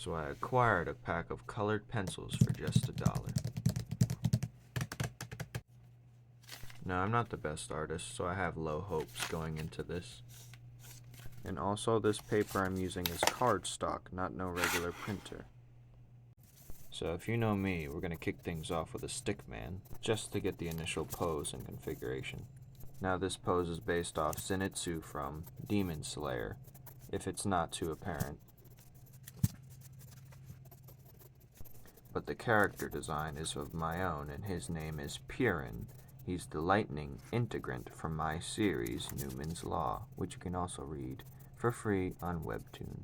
So I acquired a pack of colored pencils for just $1. Now, I'm not the best artist, so I have low hopes going into this. And also, this paper I'm using is cardstock, not no regular printer. So if you know me, we're going to kick things off with a stick man, just to get the initial pose and configuration. Now this pose is based off Zenitsu from Demon Slayer, if it's not too apparent. But the character design is of my own, and his name is Purin. He's the lightning integrant from my series, Newman's Law, which you can also read for free on Webtoon.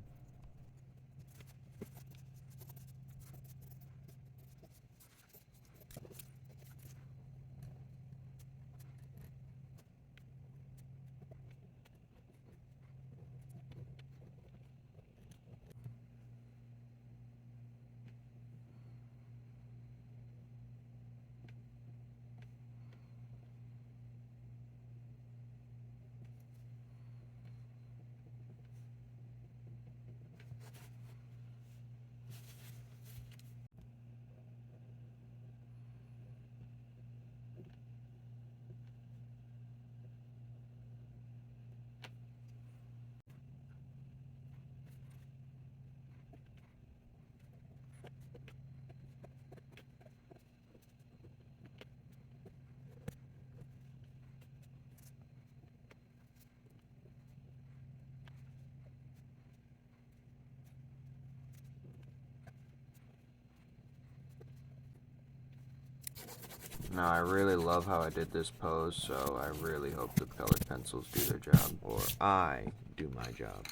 Now I really love how I did this pose, so I really hope the colored pencils do their job, or I do my job.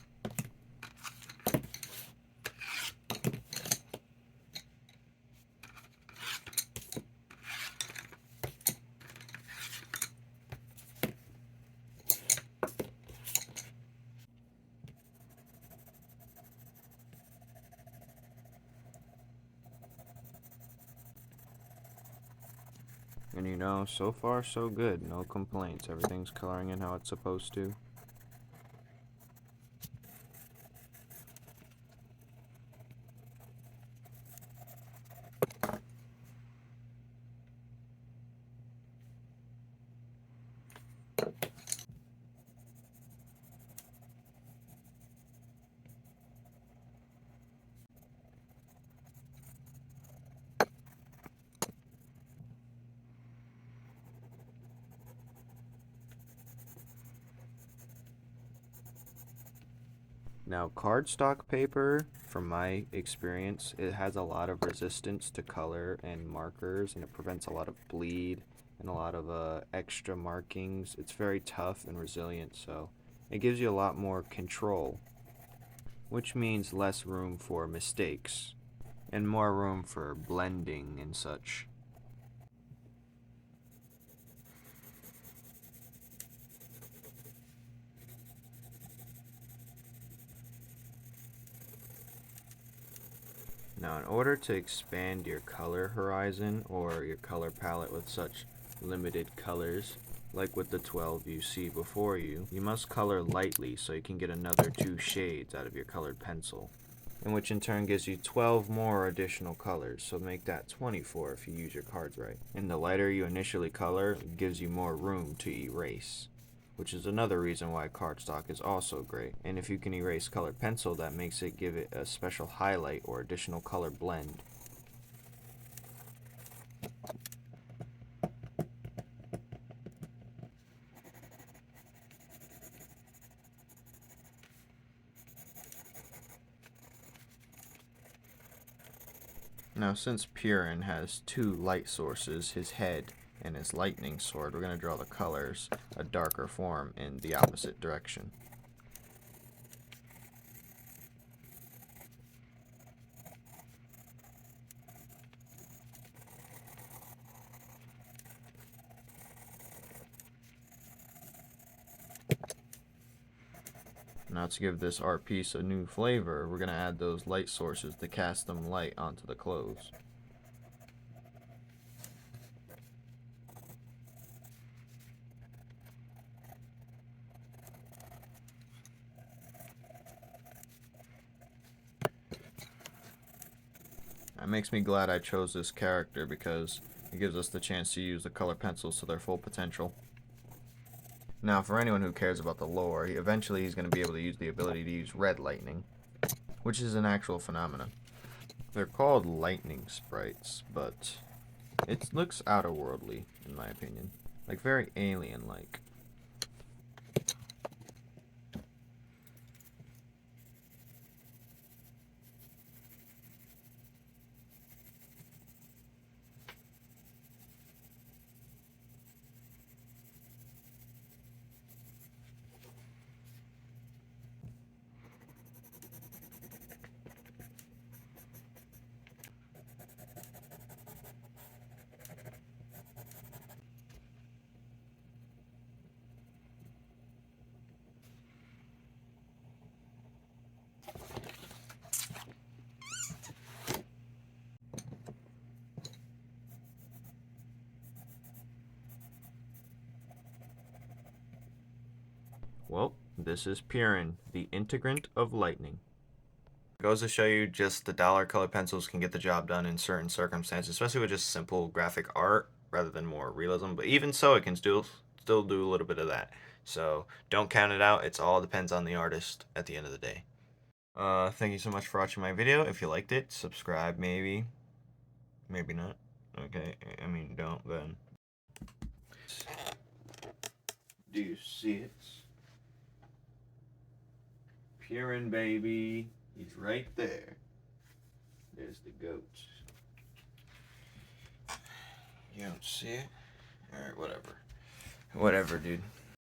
And you know, so far so good, no complaints, everything's coloring in how it's supposed to. Now, cardstock paper, from my experience, it has a lot of resistance to color and markers, and it prevents a lot of bleed and a lot of extra markings. It's very tough and resilient, so it gives you a lot more control, which means less room for mistakes and more room for blending and such. Now, in order to expand your color horizon or your color palette with such limited colors, like with the 12 you see before you, you must color lightly so you can get another 2 shades out of your colored pencil, and which in turn gives you 12 more additional colors, so make that 24 if you use your cards right. And the lighter you initially color, it gives you more room to erase, which is another reason why cardstock is also great. And if you can erase colored pencil, that makes it give it a special highlight or additional color blend. Now, since Purin has 2 light sources, his head and his lightning sword, we're going to draw the colors a darker form in the opposite direction. Now, to give this art piece a new flavor, we're going to add those light sources to cast them light onto the clothes. It makes me glad I chose this character because it gives us the chance to use the color pencils to their full potential. Now, for anyone who cares about the lore, eventually he's going to be able to use the ability to use red lightning, which is an actual phenomenon. They're called lightning sprites, but it looks outerworldly, in my opinion. Like, very alien-like. Well, this is Purin, the integrant of lightning. Goes to show you just the dollar color pencils can get the job done in certain circumstances, especially with just simple graphic art rather than more realism. But even so, it can still do a little bit of that. So don't count it out. It's all depends on the artist at the end of the day. Thank you so much for watching my video. If you liked it, subscribe maybe. Maybe not. Okay, I mean don't then. Do you see it? Purin, baby. He's right there. There's the goat. You don't see it? Alright, whatever. Whatever, dude.